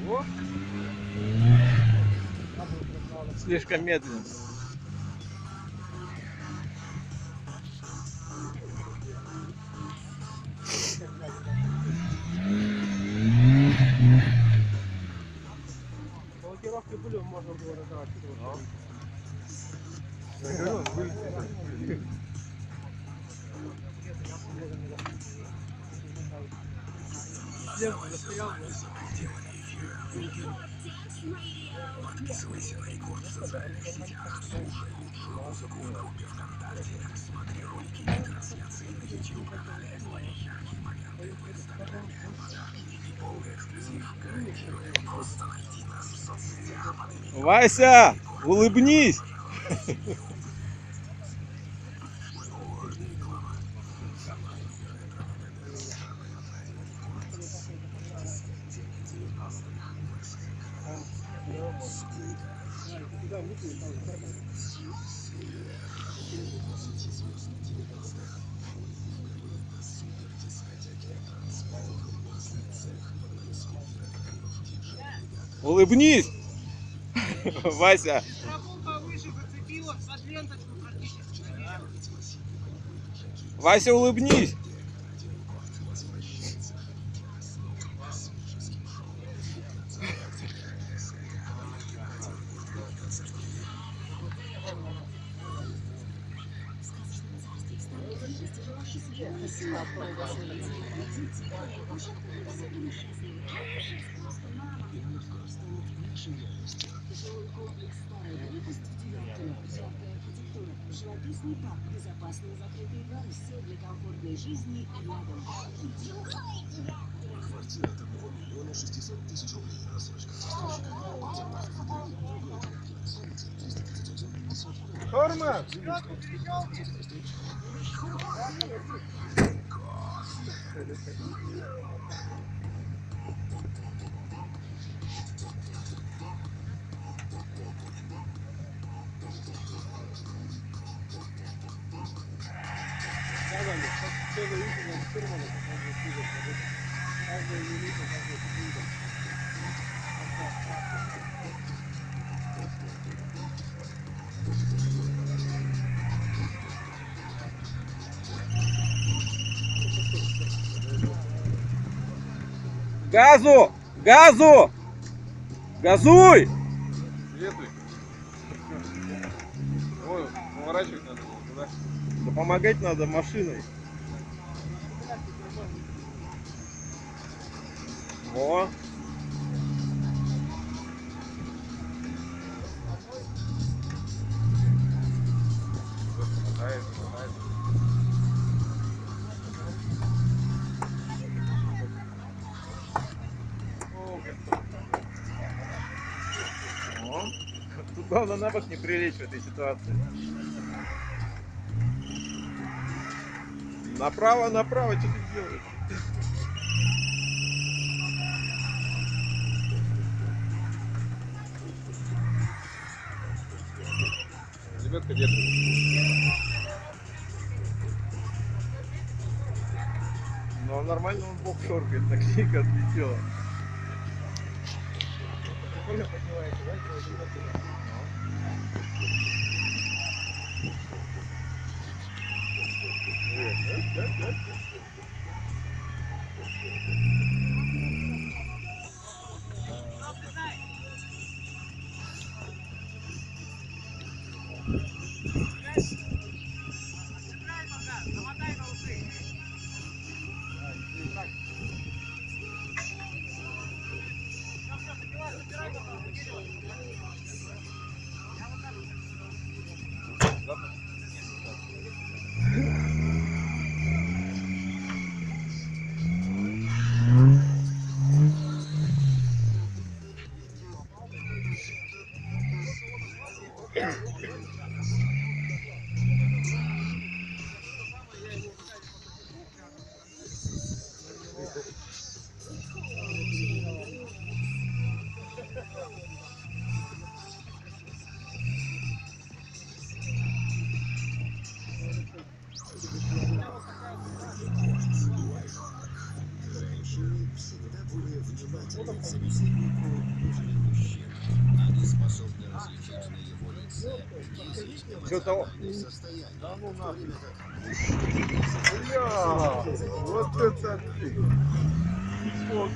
О! Слишком медленно. Блокировки были, можно было раздавать. Подписывайся на Рекорд в социальных сетях, слушай лучшую музыку в группе ВКонтакте, смотри ролики и трансляции на YouTube-канале, лови яркие моменты в Инстаграме, подарки и полный эксклюзив гарантируем. Просто найди нас в соцсетях под именем Вася, улыбнись! Улыбнись, Вася. Вася, улыбнись. Живописный парк, безопасные закрытые дворы, все для комфортной жизни рядом. Квартира от 1 600 000 рублей. Рассрочка застройщика. Форма! Газу! Газу! Газуй! Следуй. Ой, поворачивать надо было туда. Да помогать надо машиной. О! Замотает, замотает. О. Тут главное на бок не прилечь в этой ситуации. Направо, направо, что ты делаешь? Ребятка держит. Ну нормально он бок шоркает, таксика отлетела. Прикольно поднимается, да? Внимательным собеседнику нужны мужчины. Они способны различить на его лице 10 эмоциональных состояний, в то время как Бля, вот это ты. Вот.